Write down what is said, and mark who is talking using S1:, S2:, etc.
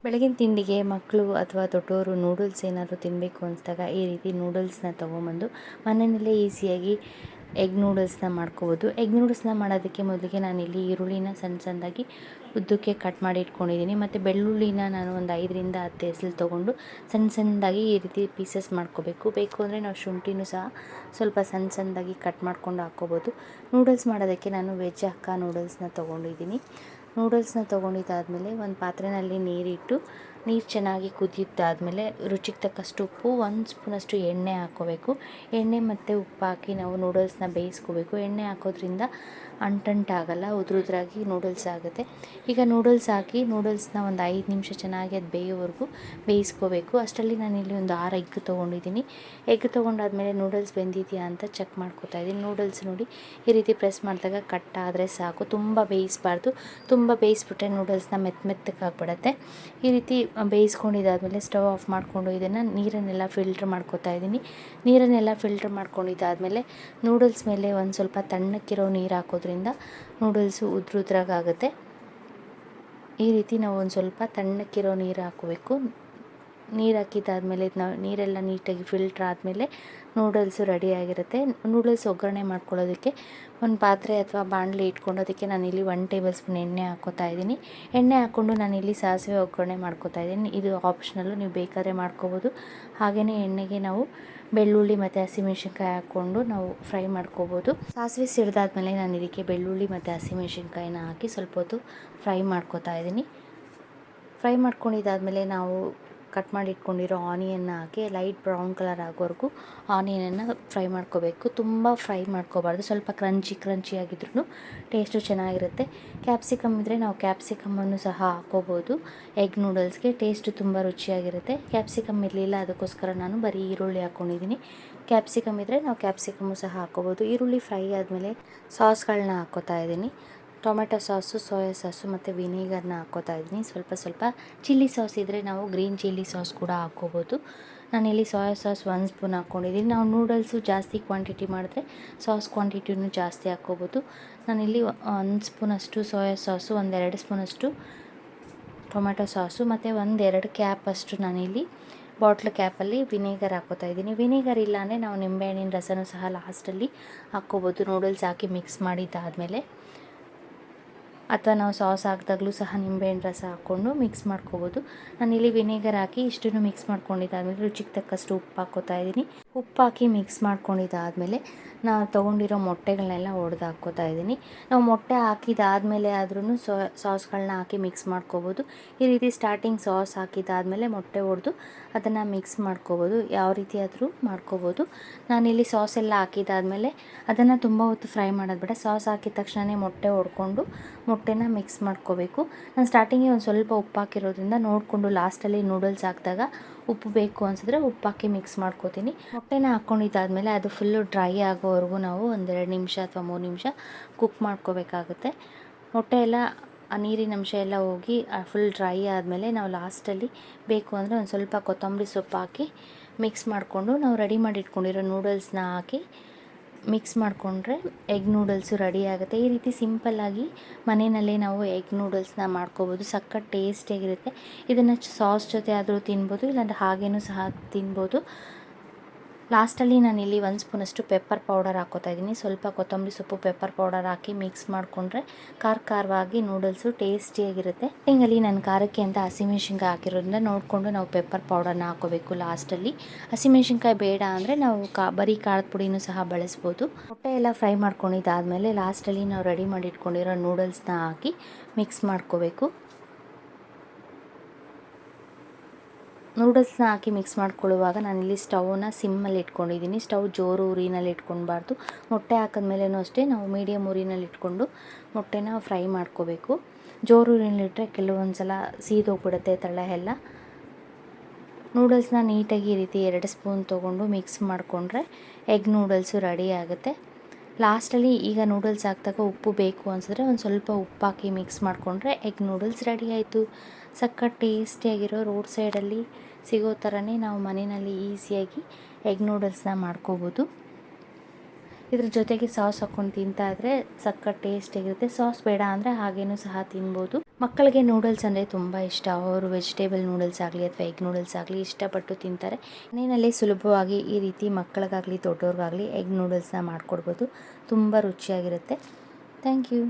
S1: ಬೆಳಗಿನ ತಿಂಡಿಗೆ ಮಕ್ಕಳು ಅಥವಾ ದೊಡ್ಡವರು ನೂಡಲ್ಸ್ ಏನಾದರೂ ತಿನ್ನಬೇಕು ಅನಿಸಿದಾಗ ಈ ರೀತಿ ನೂಡಲ್ಸ್ನ ತೊಗೊಂಬಂದು ಮನೆಯಲ್ಲೇ ಈಸಿಯಾಗಿ ಎಗ್ ನೂಡಲ್ಸ್ನ ಮಾಡ್ಕೋಬೋದು. ಎಗ್ ನೂಡಲ್ಸ್ನ ಮಾಡೋದಕ್ಕೆ ಮೊದಲಿಗೆ ನಾನಿಲ್ಲಿ ಈರುಳ್ಳಿನ ಸಣ್ಣ ಸಣ್ಣದಾಗಿ ಉದ್ದಕ್ಕೆ ಕಟ್ ಮಾಡಿ ಇಟ್ಕೊಂಡಿದ್ದೀನಿ. ಮತ್ತು ಬೆಳ್ಳುಳ್ಳಿನ ನಾನು ಒಂದು 5ರಿಂದ 10 ಎಸಳು ತೊಗೊಂಡು ಸಣ್ಣ ಸಣ್ಣದಾಗಿ ಈ ರೀತಿ ಪೀಸಸ್ ಮಾಡ್ಕೋಬೇಕು. ಬೇಕು ಅಂದರೆ ನಾವು ಶುಂಠಿನೂ ಸಹ ಸ್ವಲ್ಪ ಸಣ್ಣ ಸಣ್ಣದಾಗಿ ಕಟ್ ಮಾಡ್ಕೊಂಡು ಹಾಕ್ಕೋಬೋದು. ನೂಡಲ್ಸ್ ಮಾಡೋದಕ್ಕೆ ನಾನು ವೆಜ್ ಹಕ್ಕಾ ನೂಡಲ್ಸ್ನ ತೊಗೊಂಡಿದ್ದೀನಿ. ನೂಡಲ್ಸ್ನ ತೊಗೊಂಡಿದ್ದಾದಮೇಲೆ ಒಂದು ಪಾತ್ರೆಯಲ್ಲಿ ನೀರಿಟ್ಟು ನೀರು ಚೆನ್ನಾಗಿ ಕುದಿಯುತ್ತಾದಮೇಲೆ ರುಚಿಗೆ ತಕ್ಕಷ್ಟು ಉಪ್ಪು, 1 ಸ್ಪೂನಷ್ಟು ಎಣ್ಣೆ ಹಾಕ್ಕೋಬೇಕು. ಎಣ್ಣೆ ಮತ್ತು ಉಪ್ಪು ಹಾಕಿ ನಾವು ನೂಡಲ್ಸ್ನ ಬೇಯಿಸ್ಕೋಬೇಕು. ಎಣ್ಣೆ ಹಾಕೋದ್ರಿಂದ ಅಂಟಂಟಾಗಲ್ಲ, ಉದುರಾಗಿ ನೂಡಲ್ಸ್ ಆಗುತ್ತೆ. ಈಗ ನೂಡಲ್ಸ್ ಹಾಕಿ ನೂಡಲ್ಸ್ನ ಒಂದು 5 ನಿಮಿಷ ಚೆನ್ನಾಗಿ ಅದು ಬೇಯೋವರೆಗೂ ಬೇಯಿಸ್ಕೋಬೇಕು. ಅಷ್ಟರಲ್ಲಿ ನಾನಿಲ್ಲಿ ಒಂದು 6 ಎಗ್ ತೊಗೊಂಡಿದ್ದೀನಿ. ಎಗ್ ತೊಗೊಂಡಾದ್ಮೇಲೆ ನೂಡಲ್ಸ್ ಬೆಂದಿದೆಯಾ ಅಂತ ಚೆಕ್ ಮಾಡ್ಕೋತಾ ಇದ್ದೀನಿ. ನೂಡಲ್ಸ್ ನೋಡಿ ಈ ರೀತಿ ಪ್ರೆಸ್ ಮಾಡಿದಾಗ ಕಟ್ ಆದರೆ ಸಾಕು, ತುಂಬ ಬೇಯಿಸಬಾರ್ದು. ತುಂಬ ಬೇಯಿಸ್ಬಿಟ್ರೆ ನೂಡಲ್ಸ್ನ ಮೆತ್ತಗಾಗ್ಬಿಡುತ್ತೆ. ಈ ರೀತಿ ಬೇಯಿಸ್ಕೊಂಡಿದ್ದಾದಮೇಲೆ ಸ್ಟವ್ ಆಫ್ ಮಾಡಿಕೊಂಡು ಇದನ್ನು ನೀರನ್ನೆಲ್ಲ ಫಿಲ್ಟ್ರ್ ಮಾಡ್ಕೋತಾ ಇದ್ದೀನಿ. ನೀರನ್ನೆಲ್ಲ ಫಿಲ್ಟ್ರ್ ಮಾಡ್ಕೊಂಡಿದ್ದಾದಮೇಲೆ ನೂಡಲ್ಸ್ ಮೇಲೆ ಒಂದು ಸ್ವಲ್ಪ ತಣ್ಣಕ್ಕಿರೋ ನೀರು ಹಾಕೋದ್ರಿಂದ ನೂಡಲ್ಸು ಉದ್ರಾಗುತ್ತೆ. ಈ ರೀತಿ ನಾವು ಒಂದು ಸ್ವಲ್ಪ ತಣ್ಣಕ್ಕಿರೋ ನೀರು ಹಾಕೋಬೇಕು. ನೀರು ಹಾಕಿದ್ದಾದಮೇಲೆ ನಾವು ನೀರೆಲ್ಲ ನೀಟಾಗಿ ಫಿಲ್ಟ್ರ್ ಆದಮೇಲೆ ನೂಡಲ್ಸು ರೆಡಿಯಾಗಿರುತ್ತೆ. ನೂಡಲ್ಸ್ ಒಗ್ಗರಣೆ ಮಾಡ್ಕೊಳ್ಳೋದಕ್ಕೆ ಒಂದು ಪಾತ್ರೆ ಅಥವಾ ಬಾಣಲಿ ಇಟ್ಕೊಂಡು ಅದಕ್ಕೆ ನಾನಿಲ್ಲಿ 1 ಟೇಬಲ್ ಸ್ಪೂನ್ ಎಣ್ಣೆ ಹಾಕ್ಕೋತಾ ಇದ್ದೀನಿ. ಎಣ್ಣೆ ಹಾಕ್ಕೊಂಡು ನಾನಿಲ್ಲಿ ಸಾಸಿವೆ ಒಗ್ಗರಣೆ ಮಾಡ್ಕೋತಾ ಇದ್ದೀನಿ. ಇದು ಆಪ್ಷನಲ್ಲು, ನೀವು ಬೇಕಾದ್ರೆ ಮಾಡ್ಕೋಬೋದು. ಹಾಗೆಯೇ ಎಣ್ಣೆಗೆ ನಾವು ಬೆಳ್ಳುಳ್ಳಿ ಮತ್ತು ಹಸಿಮೆಣ್ಸಿನ್ಕಾಯಿ ಹಾಕ್ಕೊಂಡು ನಾವು ಫ್ರೈ ಮಾಡ್ಕೋಬೋದು. ಸಾಸಿವೆ ಸಿಡಿದಾದ್ಮೇಲೆ ನಾನು ಇದಕ್ಕೆ ಬೆಳ್ಳುಳ್ಳಿ ಮತ್ತು ಹಸಿಮೆಣ್ಸಿನ್ಕಾಯಿನ ಹಾಕಿ ಸ್ವಲ್ಪ ಹೊತ್ತು ಫ್ರೈ ಮಾಡ್ಕೋತಾ ಇದ್ದೀನಿ. ಫ್ರೈ ಮಾಡ್ಕೊಂಡಿದ್ದಾದಮೇಲೆ ನಾವು ಕಟ್ ಮಾಡಿ ಇಟ್ಕೊಂಡಿರೋ ಆನಿಯನ್ನ ಹಾಕಿ ಲೈಟ್ ಬ್ರೌನ್ ಕಲರ್ ಆಗೋವರೆಗೂ ಆನಿಯನನ್ನು ಫ್ರೈ ಮಾಡ್ಕೋಬೇಕು. ತುಂಬ ಫ್ರೈ ಮಾಡ್ಕೋಬಾರ್ದು, ಸ್ವಲ್ಪ ಕ್ರಂಚಿಯಾಗಿದ್ರೂ ಟೇಸ್ಟು ಚೆನ್ನಾಗಿರುತ್ತೆ. ಕ್ಯಾಪ್ಸಿಕಮ್ ಇದ್ದರೆ ನಾವು ಕ್ಯಾಪ್ಸಿಕಮನ್ನು ಸಹ ಹಾಕ್ಕೋಬೋದು. ಎಗ್ ನೂಡಲ್ಸ್ಗೆ ಟೇಸ್ಟು ತುಂಬ ರುಚಿಯಾಗಿರುತ್ತೆ. ಕ್ಯಾಪ್ಸಿಕಮ್ ಇರಲಿಲ್ಲ, ಅದಕ್ಕೋಸ್ಕರ ನಾನು ಬರೀ ಈರುಳ್ಳಿ ಹಾಕ್ಕೊಂಡಿದ್ದೀನಿ. ಕ್ಯಾಪ್ಸಿಕಮ್ ಇದ್ದರೆ ನಾವು ಕ್ಯಾಪ್ಸಿಕಮ್ಮು ಸಹ ಹಾಕ್ಕೋಬೋದು. ಈರುಳ್ಳಿ ಫ್ರೈ ಆದಮೇಲೆ ಸಾಸ್ಗಳನ್ನ ಹಾಕ್ಕೋತಾ ಇದ್ದೀನಿ. ಟೊಮೆಟೊ ಸಾಸು, ಸೋಯಾ ಸಾಸು ಮತ್ತು ವಿನೇಗರ್ನ ಹಾಕ್ಕೋತಾ ಇದ್ದೀನಿ. ಸ್ವಲ್ಪ ಚಿಲ್ಲಿ ಸಾಸ್ ಇದ್ದರೆ ನಾವು ಗ್ರೀನ್ ಚಿಲ್ಲಿ ಸಾಸ್ ಕೂಡ ಹಾಕ್ಕೋಬೋದು. ನಾನಿಲ್ಲಿ ಸೋಯಾ ಸಾಸ್ 1 ಸ್ಪೂನ್ ಹಾಕ್ಕೊಂಡಿದ್ದೀನಿ. ನಾವು ನೂಡಲ್ಸು ಜಾಸ್ತಿ ಕ್ವಾಂಟಿಟಿ ಮಾಡಿದ್ರೆ ಸಾಸ್ ಕ್ವಾಂಟಿಟಿನೂ ಜಾಸ್ತಿ ಹಾಕ್ಕೋಬೋದು. ನಾನಿಲ್ಲಿ 1 ಸ್ಪೂನಷ್ಟು ಸೋಯಾ ಸಾಸು, 1-2 ಸ್ಪೂನಷ್ಟು ಟೊಮೆಟೊ ಸಾಸು ಮತ್ತು 1-2 ಕ್ಯಾಪಷ್ಟು ನಾನಿಲ್ಲಿ ಬಾಟ್ಲ್ ಕ್ಯಾಪಲ್ಲಿ ವಿನೇಗರ್ ಹಾಕ್ಕೋತಾ ಇದ್ದೀನಿ. ವಿನೇಗರ್ ಇಲ್ಲ ಅಂದರೆ ನಾವು ನಿಂಬೆಹಣ್ಣಿನ ರಸನೂ ಸಹ ಲಾಸ್ಟಲ್ಲಿ ಹಾಕ್ಕೋಬೋದು. ನೂಡಲ್ಸ್ ಹಾಕಿ ಮಿಕ್ಸ್ ಮಾಡಿದ್ದಾದಮೇಲೆ, ಅಥವಾ ನಾವು ಸಾಸ್ ಹಾಕಿದಾಗಲೂ ಸಹ ನಿಂಬೆಹಣ್ಣು ರಸ ಹಾಕ್ಕೊಂಡು ಮಿಕ್ಸ್ ಮಾಡ್ಕೋಬೋದು. ನಾನಿಲ್ಲಿ ವಿನೇಗರ್ ಹಾಕಿ ಇಷ್ಟನ್ನು ಮಿಕ್ಸ್ ಮಾಡ್ಕೊಂಡಿದ್ದಾದಮೇಲೆ ರುಚಿಗೆ ತಕ್ಕಷ್ಟು ಉಪ್ಪು ಹಾಕ್ಕೋತಾ ಇದ್ದೀನಿ. ಉಪ್ಪು ಹಾಕಿ ಮಿಕ್ಸ್ ಮಾಡ್ಕೊಂಡಿದ್ದಾದಮೇಲೆ ನಾವು ತೊಗೊಂಡಿರೋ ಮೊಟ್ಟೆಗಳನ್ನೆಲ್ಲ ಒಡೆದು ಹಾಕ್ಕೋತಾ ಇದ್ದೀನಿ. ನಾವು ಮೊಟ್ಟೆ ಹಾಕಿದಾದಮೇಲೆ ಆದ್ರೂ ಸಾಸ್ಗಳನ್ನ ಹಾಕಿ ಮಿಕ್ಸ್ ಮಾಡ್ಕೋಬೋದು. ಈ ರೀತಿ ಸ್ಟಾರ್ಟಿಂಗ್ ಸಾಸ್ ಹಾಕಿದ್ದಾದಮೇಲೆ ಮೊಟ್ಟೆ ಒಡೆದು ಅದನ್ನು ಮಿಕ್ಸ್ ಮಾಡ್ಕೋಬೋದು. ಯಾವ ರೀತಿ ಆದರೂ ಮಾಡ್ಕೋಬೋದು. ನಾನಿಲ್ಲಿ ಸಾಸ್ ಎಲ್ಲ ಹಾಕಿದ್ದಾದಮೇಲೆ ಅದನ್ನು ತುಂಬ ಹೊತ್ತು ಫ್ರೈ ಮಾಡೋದು ಬೇಡ. ಸಾಸ್ ಹಾಕಿದ ತಕ್ಷಣವೇ ಮೊಟ್ಟೆ ಒಡ್ಕೊಂಡು ಮೊಟ್ಟೆನ ಮಿಕ್ಸ್ ಮಾಡ್ಕೋಬೇಕು. ನಾನು ಸ್ಟಾರ್ಟಿಂಗಿಗೆ ಒಂದು ಸ್ವಲ್ಪ ಉಪ್ಪು ಹಾಕಿರೋದ್ರಿಂದ ನೋಡಿಕೊಂಡು ಲಾಸ್ಟಲ್ಲಿ ನೂಡಲ್ಸ್ ಹಾಕಿದಾಗ ಉಪ್ಪು ಬೇಕು ಅನಿಸಿದ್ರೆ ಉಪ್ಪು ಹಾಕಿ ಮಿಕ್ಸ್ ಮಾಡ್ಕೋತೀನಿ. ಮೊಟ್ಟೆನ ಹಾಕ್ಕೊಂಡಿದ್ದಾದಮೇಲೆ ಅದು ಫುಲ್ಲು ಡ್ರೈ ಆಗೋವರೆಗೂ ನಾವು 1-2 ನಿಮಿಷ ಅಥವಾ 3 ನಿಮಿಷ ಕುಕ್ ಮಾಡ್ಕೋಬೇಕಾಗುತ್ತೆ. ಮೊಟ್ಟೆ ಎಲ್ಲ ಆ ನೀರಿನ ಅಂಶ ಎಲ್ಲ ಹೋಗಿ ಫುಲ್ ಡ್ರೈ ಆದಮೇಲೆ ನಾವು ಲಾಸ್ಟಲ್ಲಿ ಬೇಕು ಅಂದರೆ ಒಂದು ಸ್ವಲ್ಪ ಕೊತ್ತಂಬರಿ ಸೊಪ್ಪು ಹಾಕಿ ಮಿಕ್ಸ್ ಮಾಡಿಕೊಂಡು ನಾವು ರೆಡಿ ಮಾಡಿ ಇಟ್ಕೊಂಡಿರೋ ನೂಡಲ್ಸ್ನ ಹಾಕಿ ಮಿಕ್ಸ್ ಮಾಡಿಕೊಂಡ್ರೆ ಎಗ್ ನೂಡಲ್ಸು ರೆಡಿ ಆಗುತ್ತೆ. ಈ ರೀತಿ ಸಿಂಪಲ್ಲಾಗಿ ಮನೆಯಲ್ಲೇ ನಾವು ಎಗ್ ನೂಡಲ್ಸ್ನ ಮಾಡ್ಕೋಬೋದು. ಸಖತ್ ಟೇಸ್ಟಿಯಾಗಿರುತ್ತೆ. ಇದನ್ನು ಸಾಸ್ ಜೊತೆ ಆದರೂ ತಿನ್ಬೋದು, ಇಲ್ಲಾಂದರೆ ಹಾಗೇನೂ ಸಹ ತಿನ್ಬೋದು. ಲಾಸ್ಟಲ್ಲಿ ನಾನಿಲ್ಲಿ 1 ಸ್ಪೂನಷ್ಟು ಪೆಪ್ಪರ್ ಪೌಡರ್ ಹಾಕ್ಕೋತಾ ಇದ್ದೀನಿ. ಸ್ವಲ್ಪ ಕೊತ್ತಂಬರಿ ಸೊಪ್ಪು, ಪೆಪ್ಪರ್ ಪೌಡರ್ ಹಾಕಿ ಮಿಕ್ಸ್ ಮಾಡಿಕೊಂಡ್ರೆ ಖಾರವಾಗಿ ನೂಡಲ್ಸು ಟೇಸ್ಟಿಯಾಗಿರುತ್ತೆ. ಹಿಂಗಲ್ಲಿ ನಾನು ಖಾರಕ್ಕೆ ಅಂತ ಹಸಿಮೆಣ್ಸಿನ್ಕಾಯಿ ಹಾಕಿರೋದ್ರಿಂದ ನೋಡಿಕೊಂಡು ನಾವು ಪೆಪ್ಪರ್ ಪೌಡರ್ನ ಹಾಕ್ಕೋಬೇಕು ಲಾಸ್ಟಲ್ಲಿ. ಹಸಿಮೆಣ್ಸಿನ್ಕಾಯಿ ಬೇಡ ಅಂದರೆ ನಾವು ಬರೀ ಖಾರದ ಪುಡಿನೂ ಸಹ ಬಳಸ್ಬೋದು. ಮೊಟ್ಟೆ ಎಲ್ಲ ಫ್ರೈ ಮಾಡ್ಕೊಂಡಿದ್ದಾದಮೇಲೆ ಲಾಸ್ಟಲ್ಲಿ ನಾವು ರೆಡಿ ಮಾಡಿ ಇಟ್ಕೊಂಡಿರೋ ನೂಡಲ್ಸ್ನ ಹಾಕಿ ಮಿಕ್ಸ್ ಮಾಡ್ಕೋಬೇಕು. ನೂಡಲ್ಸ್ನ ಹಾಕಿ ಮಿಕ್ಸ್ ಮಾಡ್ಕೊಳ್ಳುವಾಗ ನಾನಿಲ್ಲಿ ಸ್ಟವ್ನ ಸಿಮ್ಮಲ್ಲಿ ಇಟ್ಕೊಂಡಿದ್ದೀನಿ. ಸ್ಟವ್ ಜೋರು ಉರಿನಲ್ಲಿ ಇಟ್ಕೊಳ್ಬಾರ್ದು. ಮೊಟ್ಟೆ ಹಾಕಿದ್ಮೇಲೆನೂ ಅಷ್ಟೇ ನಾವು ಮೀಡಿಯಮ್ ಉರಿನಲ್ಲಿ ಇಟ್ಕೊಂಡು ಮೊಟ್ಟೆನ ಫ್ರೈ ಮಾಡ್ಕೋಬೇಕು. ಜೋರು ಉರಿನಲ್ಲಿಟ್ಟರೆ ಕೆಲವೊಂದು ಸಲ ಸೀದೋಗ್ಬಿಡುತ್ತೆ ತಳ ಎಲ್ಲ. ನೂಡಲ್ಸ್ನ ನೀಟಾಗಿ ಈ ರೀತಿ 2 ಸ್ಪೂನ್ ತೊಗೊಂಡು ಮಿಕ್ಸ್ ಮಾಡಿಕೊಂಡ್ರೆ ಎಗ್ ನೂಡಲ್ಸು ರೆಡಿ ಆಗುತ್ತೆ. ಲಾಸ್ಟಲ್ಲಿ ಈಗ ನೂಡಲ್ಸ್ ಹಾಕಿದಾಗ ಉಪ್ಪು ಬೇಕು ಅನಿಸಿದ್ರೆ ಒಂದು ಸ್ವಲ್ಪ ಉಪ್ಪು ಹಾಕಿ ಮಿಕ್ಸ್ ಮಾಡಿಕೊಂಡ್ರೆ ಎಗ್ ನೂಡಲ್ಸ್ ರೆಡಿ ಆಯಿತು. ಸಖತ್ ಟೇಸ್ಟಿಯಾಗಿರೋ ರೋಡ್ ಸೈಡಲ್ಲಿ ಸಿಗೋ ಥರನೇ ನಾವು ಮನೆಯಲ್ಲಿ ಈಸಿಯಾಗಿ ಎಗ್ ನೂಡಲ್ಸ್ನ ಮಾಡ್ಕೋಬೋದು. ಇದ್ರ ಜೊತೆಗೆ ಸಾಸ್ ಹಾಕ್ಕೊಂಡು ತಿಂತಾ ಇದ್ರೆ ಸಖತ್ ಟೇಸ್ಟಿಯಾಗಿರುತ್ತೆ. ಸಾಸ್ ಬೇಡ ಅಂದರೆ ಹಾಗೇನೂ ಸಹ ತಿನ್ಬೋದು. ಮಕ್ಕಳಿಗೆ ನೂಡಲ್ಸ್ ಅಂದರೆ ತುಂಬ ಇಷ್ಟ. ಅವರು ವೆಜಿಟೇಬಲ್ ನೂಡಲ್ಸ್ ಆಗಲಿ ಅಥವಾ ಎಗ್ ನೂಡಲ್ಸ್ ಆಗಲಿ ಇಷ್ಟಪಟ್ಟು ತಿಂತಾರೆ. ಮನೆಯಲ್ಲಿ ಸುಲಭವಾಗಿ ಈ ರೀತಿ ಮಕ್ಕಳಿಗಾಗಲಿ ದೊಡ್ಡವ್ರಿಗಾಗಲಿ ಎಗ್ ನೂಡಲ್ಸ್ನ ಮಾಡಿಕೊಡ್ಬೋದು. ತುಂಬ ರುಚಿಯಾಗಿರುತ್ತೆ. Thank you.